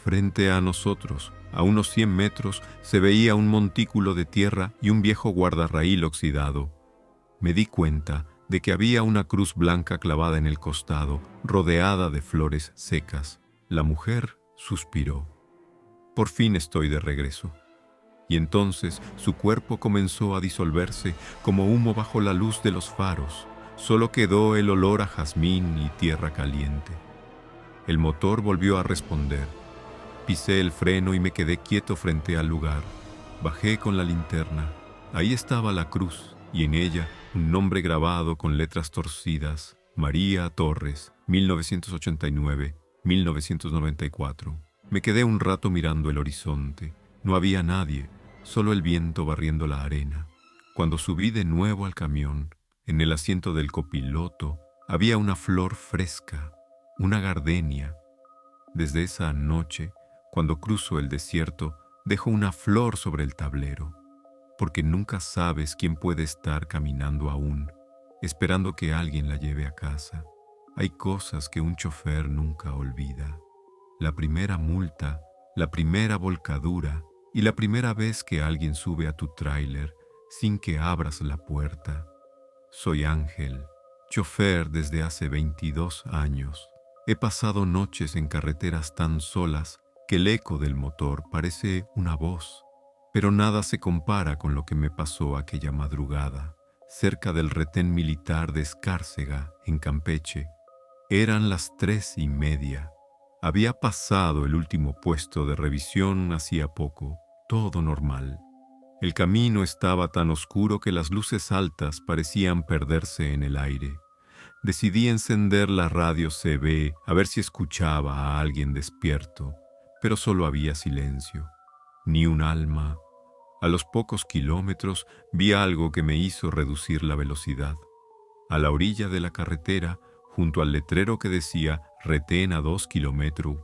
Speaker 1: Frente a nosotros, a unos 100 metros, se veía un montículo de tierra y un viejo guardarraíl oxidado. Me di cuenta de que había una cruz blanca clavada en el costado, rodeada de flores secas. La mujer suspiró. «Por fin estoy de regreso». y entonces su cuerpo comenzó a disolverse como humo bajo la luz de los faros. Solo quedó el olor a jazmín y tierra caliente. El motor volvió a responder. Pisé el freno y me quedé quieto frente al lugar. Bajé con la linterna. Ahí estaba la cruz, y en ella un nombre grabado con letras torcidas: María Torres, 1989-1994. Me quedé un rato mirando el horizonte. No había nadie, solo el viento barriendo la arena. Cuando subí de nuevo al camión, en el asiento del copiloto había una flor fresca, una gardenia. Desde esa noche, cuando cruzo el desierto, dejo una flor sobre el tablero, porque nunca sabes quién puede estar caminando aún, esperando que alguien la lleve a casa. Hay cosas que un chofer nunca olvida. La primera multa, la primera volcadura y la primera vez que alguien sube a tu tráiler sin que abras la puerta. Soy Ángel, chofer desde hace 22 años. He pasado noches en carreteras tan solas que el eco del motor parece una voz, pero nada se compara con lo que me pasó aquella madrugada, cerca del retén militar de Escárcega, en Campeche. Eran las 3:30. Había pasado el último puesto de revisión hacía poco, todo normal. El camino estaba tan oscuro que las luces altas parecían perderse en el aire. Decidí encender la radio CB a ver si escuchaba a alguien despierto, pero solo había silencio, ni un alma. A los pocos kilómetros vi algo que me hizo reducir la velocidad. A la orilla de la carretera, junto al letrero que decía «Retén a 2 kilómetros»,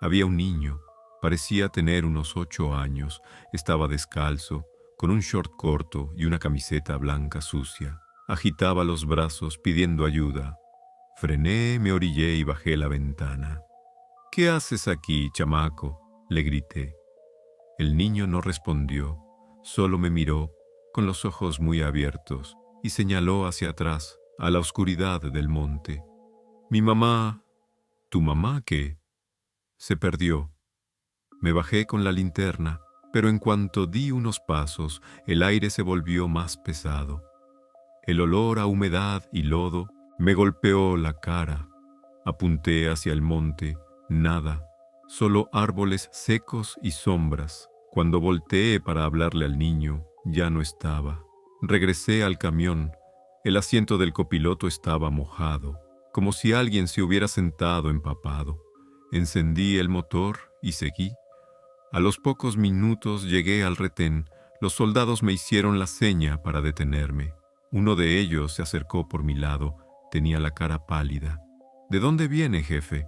Speaker 1: había un niño. Parecía tener unos 8 años, estaba descalzo, con un short corto y una camiseta blanca sucia. Agitaba los brazos pidiendo ayuda. Frené, me orillé y bajé la ventana. «¿Qué haces aquí, chamaco?», le grité. El niño no respondió, solo me miró, con los ojos muy abiertos, y señaló hacia atrás, a la oscuridad del monte. «Mi mamá». «¿Tu mamá qué?». «Se perdió». Me bajé con la linterna, pero en cuanto di unos pasos, el aire se volvió más pesado. El olor a humedad y lodo me golpeó la cara. Apunté hacia el monte, nada, solo árboles secos y sombras. Cuando volteé para hablarle al niño, ya no estaba. Regresé al camión. El asiento del copiloto estaba mojado, como si alguien se hubiera sentado empapado. Encendí el motor y seguí. A los pocos minutos llegué al retén. Los soldados me hicieron la seña para detenerme. Uno de ellos se acercó por mi lado. Tenía la cara pálida. «¿De dónde viene, jefe?».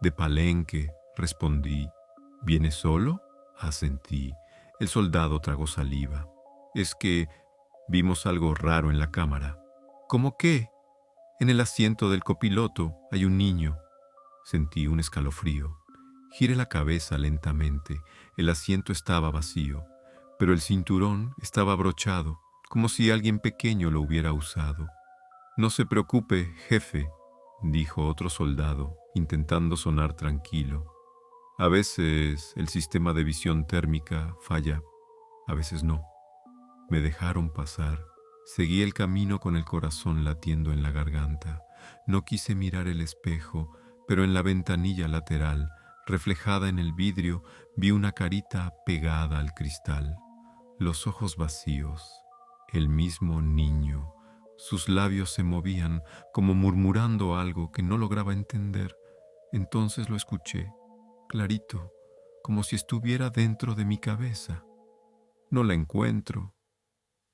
Speaker 1: «De Palenque», respondí. «¿Viene solo?», asentí. El soldado tragó saliva. «Es que vimos algo raro en la cámara». «¿Cómo qué?». «En el asiento del copiloto hay un niño». Sentí un escalofrío. Giré la cabeza lentamente. El asiento estaba vacío, pero el cinturón estaba abrochado, como si alguien pequeño lo hubiera usado. «No se preocupe, jefe», dijo otro soldado, intentando sonar tranquilo. «A veces el sistema de visión térmica falla, a veces no». Me dejaron pasar. Seguí el camino con el corazón latiendo en la garganta. No quise mirar el espejo, pero en la ventanilla lateral, reflejada en el vidrio, vi una carita pegada al cristal. Los ojos vacíos. El mismo niño. Sus labios se movían como murmurando algo que no lograba entender. Entonces lo escuché, clarito, como si estuviera dentro de mi cabeza. «No la encuentro».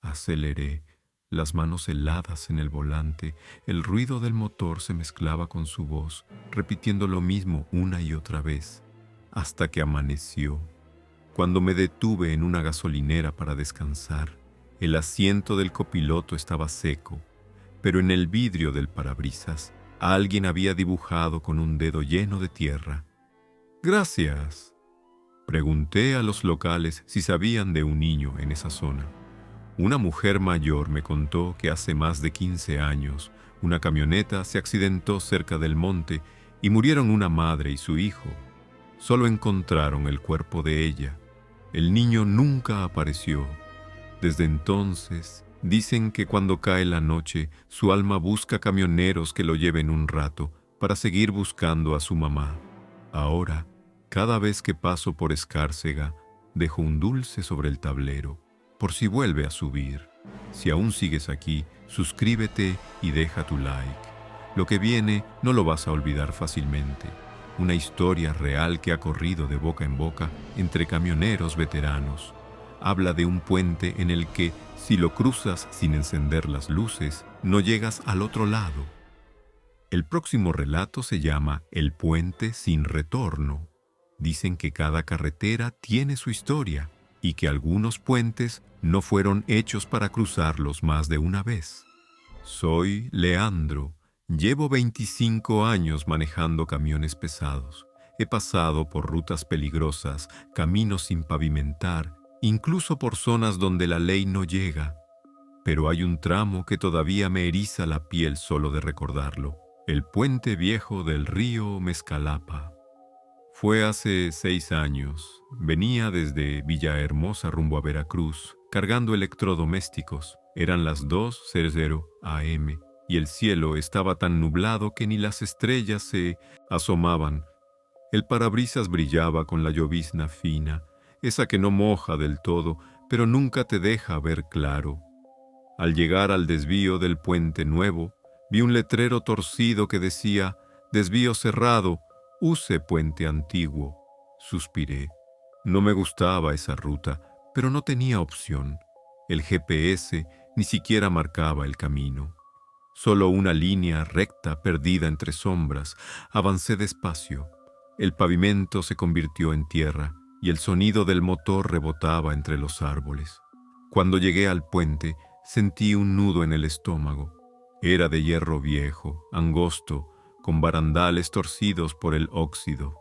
Speaker 1: Aceleré, las manos heladas en el volante. El ruido del motor se mezclaba con su voz, repitiendo lo mismo una y otra vez, hasta que amaneció. Cuando me detuve en una gasolinera para descansar, el asiento del copiloto estaba seco, pero en el vidrio del parabrisas alguien había dibujado con un dedo lleno de tierra. «Gracias». Pregunté a los locales si sabían de un niño en esa zona. Una mujer mayor me contó que hace más de 15 años una camioneta se accidentó cerca del monte y murieron una madre y su hijo. Solo encontraron el cuerpo de ella. El niño nunca apareció. Desde entonces, dicen que cuando cae la noche, su alma busca camioneros que lo lleven un rato para seguir buscando a su mamá. Ahora, cada vez que paso por Escárcega, dejo un dulce sobre el tablero, por si vuelve a subir. Si aún sigues aquí, suscríbete y deja tu like. Lo que viene no lo vas a olvidar fácilmente. Una historia real que ha corrido de boca en boca entre camioneros veteranos. Habla de un puente en el que, si lo cruzas sin encender las luces, no llegas al otro lado. El próximo relato se llama El puente sin retorno. Dicen que cada carretera tiene su historia y que algunos puentes no fueron hechos para cruzarlos más de una vez. Soy Leandro. Llevo 25 años manejando camiones pesados. He pasado por rutas peligrosas, caminos sin pavimentar, incluso por zonas donde la ley no llega. Pero hay un tramo que todavía me eriza la piel solo de recordarlo. El puente viejo del río Mezcalapa. Fue hace 6 años. Venía desde Villahermosa rumbo a Veracruz, cargando electrodomésticos. Eran las 2:00 a.m. y el cielo estaba tan nublado que ni las estrellas se asomaban. El parabrisas brillaba con la llovizna fina, esa que no moja del todo, pero nunca te deja ver claro. Al llegar al desvío del puente nuevo, vi un letrero torcido que decía: «Desvío cerrado, use puente antiguo». Suspiré. No me gustaba esa ruta, pero no tenía opción. El GPS ni siquiera marcaba el camino. Solo una línea recta perdida entre sombras. Avancé despacio. El pavimento se convirtió en tierra y el sonido del motor rebotaba entre los árboles. Cuando llegué al puente, sentí un nudo en el estómago. Era de hierro viejo, angosto, con barandales torcidos por el óxido.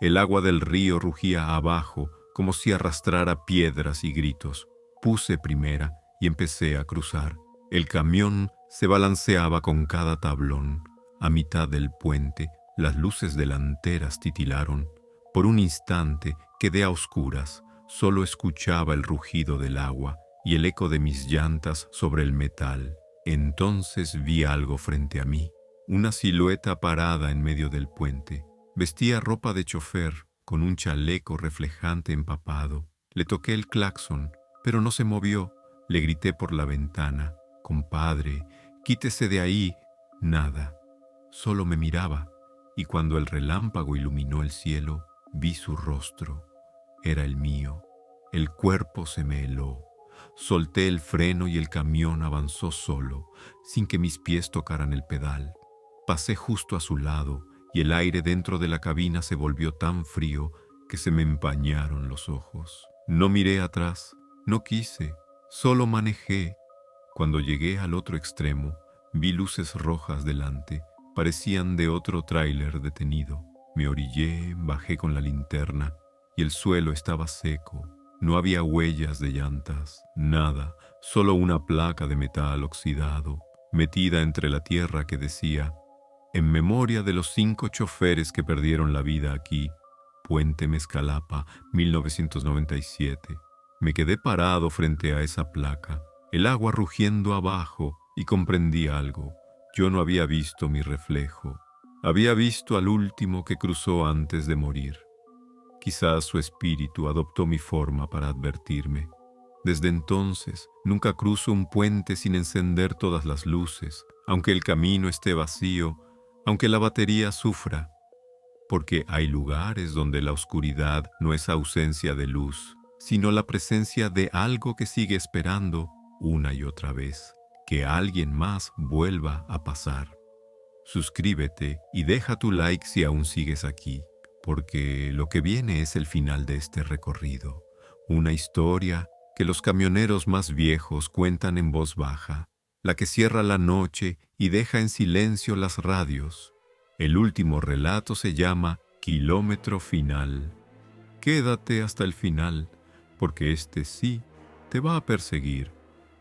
Speaker 1: El agua del río rugía abajo, como si arrastrara piedras y gritos. Puse primera y empecé a cruzar. El camión se balanceaba con cada tablón. A mitad del puente, las luces delanteras titilaron. Por un instante quedé a oscuras. Solo escuchaba el rugido del agua y el eco de mis llantas sobre el metal. Entonces vi algo frente a mí. Una silueta parada en medio del puente. Vestía ropa de chofer, con un chaleco reflejante empapado. Le toqué el claxon, pero no se movió. Le grité por la ventana: «Compadre, quítese de ahí». Nada. Solo me miraba, y cuando el relámpago iluminó el cielo, vi su rostro. Era el mío. El cuerpo se me heló. Solté el freno y el camión avanzó solo, sin que mis pies tocaran el pedal. Pasé justo a su lado, y el aire dentro de la cabina se volvió tan frío que se me empañaron los ojos. No miré atrás, no quise, solo manejé. Cuando llegué al otro extremo, vi luces rojas delante, parecían de otro tráiler detenido. Me orillé, bajé con la linterna, y el suelo estaba seco. No había huellas de llantas, nada, solo una placa de metal oxidado, metida entre la tierra, que decía: «En memoria de los 5 choferes que perdieron la vida aquí, Puente Mezcalapa, 1997. Me quedé parado frente a esa placa, el agua rugiendo abajo, y comprendí algo. Yo no había visto mi reflejo. Había visto al último que cruzó antes de morir. Quizás su espíritu adoptó mi forma para advertirme. Desde entonces, nunca cruzo un puente sin encender todas las luces, aunque el camino esté vacío, aunque la batería sufra, porque hay lugares donde la oscuridad no es ausencia de luz, sino la presencia de algo que sigue esperando una y otra vez que alguien más vuelva a pasar. Suscríbete y deja tu like si aún sigues aquí, porque lo que viene es el final de este recorrido, una historia que los camioneros más viejos cuentan en voz baja, la que cierra la noche y deja en silencio las radios. El último relato se llama Kilómetro Final. Quédate hasta el final, porque este sí te va a perseguir.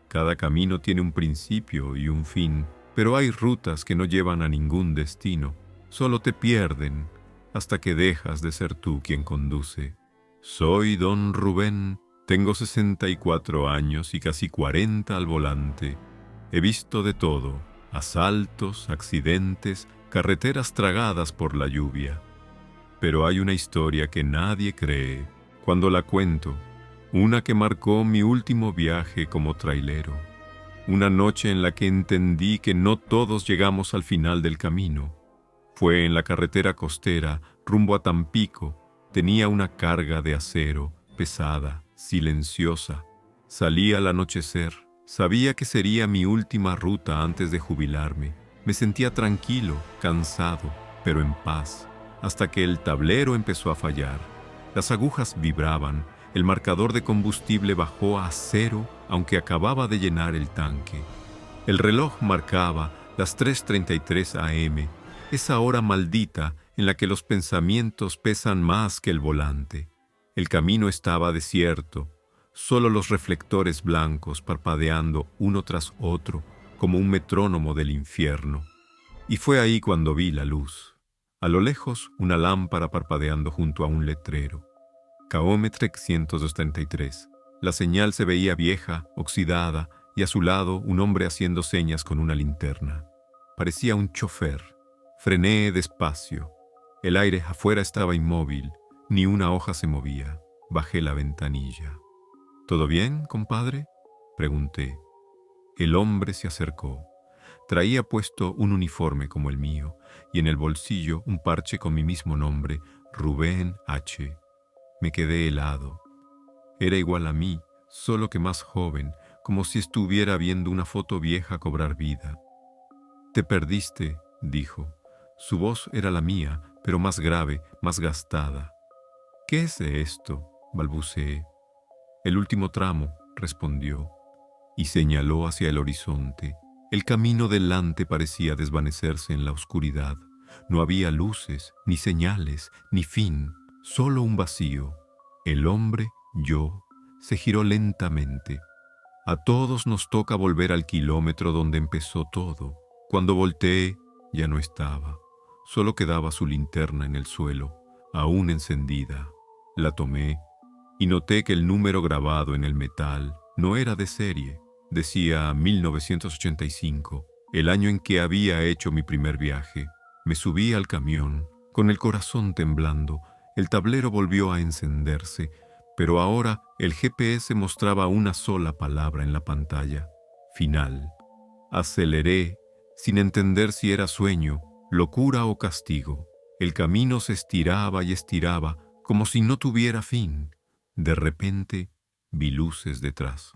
Speaker 1: Cada camino tiene un principio y un fin, pero hay rutas que no llevan a ningún destino, solo te pierden hasta que dejas de ser tú quien conduce. Soy don Rubén, tengo 64 años y casi 40 al volante. He visto de todo, asaltos, accidentes, carreteras tragadas por la lluvia. Pero hay una historia que nadie cree cuando la cuento, una que marcó mi último viaje como trailero. Una noche en la que entendí que no todos llegamos al final del camino. Fue en la carretera costera, rumbo a Tampico. Tenía una carga de acero, pesada, silenciosa. Salí al anochecer. Sabía que sería mi última ruta antes de jubilarme. Me sentía tranquilo, cansado, pero en paz, hasta que el tablero empezó a fallar. Las agujas vibraban. El marcador de combustible bajó a 0, aunque acababa de llenar el tanque. El reloj marcaba las 3:33 am, esa hora maldita en la que los pensamientos pesan más que el volante. El camino estaba desierto, solo los reflectores blancos parpadeando uno tras otro como un metrónomo del infierno. Y fue ahí cuando vi la luz. A lo lejos, una lámpara parpadeando junto a un letrero. Caómetre 133. La señal se veía vieja, oxidada, y a su lado un hombre haciendo señas con una linterna. Parecía un chofer. Frené despacio. El aire afuera estaba inmóvil, ni una hoja se movía. Bajé la ventanilla. ¿Todo bien, compadre?, pregunté. El hombre se acercó. Traía puesto un uniforme como el mío, y en el bolsillo un parche con mi mismo nombre, Rubén H. Me quedé helado. Era igual a mí, solo que más joven, como si estuviera viendo una foto vieja cobrar vida. «Te perdiste», dijo. Su voz era la mía, pero más grave, más gastada. «¿Qué es esto?», balbuceé. «El último tramo», respondió, y señaló hacia el horizonte. El camino delante parecía desvanecerse en la oscuridad. No había luces, ni señales, ni fin. Solo un vacío. El hombre, yo, se giró lentamente. A todos nos toca volver al kilómetro donde empezó todo. Cuando volteé, ya no estaba. Solo quedaba su linterna en el suelo, aún encendida. La tomé y noté que el número grabado en el metal no era de serie. Decía 1985, el año en que había hecho mi primer viaje. Me subí al camión, con el corazón temblando. El tablero volvió a encenderse, pero ahora el GPS mostraba una sola palabra en la pantalla: final. Aceleré, sin entender si era sueño, locura o castigo. El camino se estiraba y estiraba, como si no tuviera fin. De repente, vi luces detrás.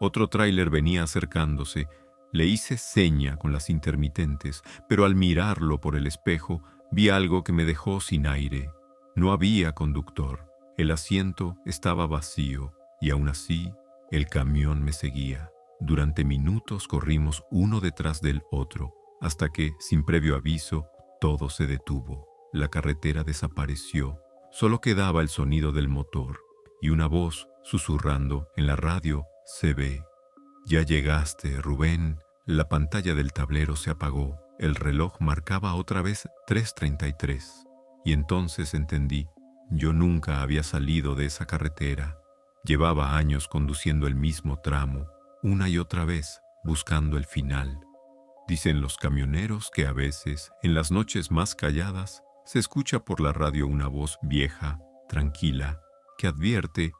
Speaker 1: Otro tráiler venía acercándose. Le hice seña con las intermitentes, pero al mirarlo por el espejo, vi algo que me dejó sin aire. No había conductor. El asiento estaba vacío y aún así el camión me seguía. Durante minutos corrimos uno detrás del otro, hasta que, sin previo aviso, todo se detuvo. La carretera desapareció. Solo quedaba el sonido del motor y una voz susurrando en la radio: CB. «Ya llegaste, Rubén». La pantalla del tablero se apagó. El reloj marcaba otra vez 3:33. Y entonces entendí. Yo nunca había salido de esa carretera. Llevaba años conduciendo el mismo tramo, una y otra vez, buscando el final. Dicen los camioneros que a veces, en las noches más calladas, se escucha por la radio una voz vieja, tranquila, que advierte: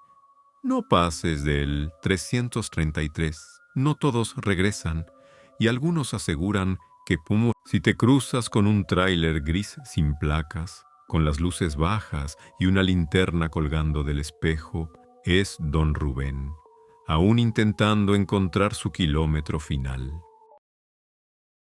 Speaker 1: «No pases del 333, no todos regresan». Y algunos aseguran que si te cruzas con un tráiler gris sin placas, con las luces bajas y una linterna colgando del espejo, es don Rubén, aún intentando encontrar su kilómetro final.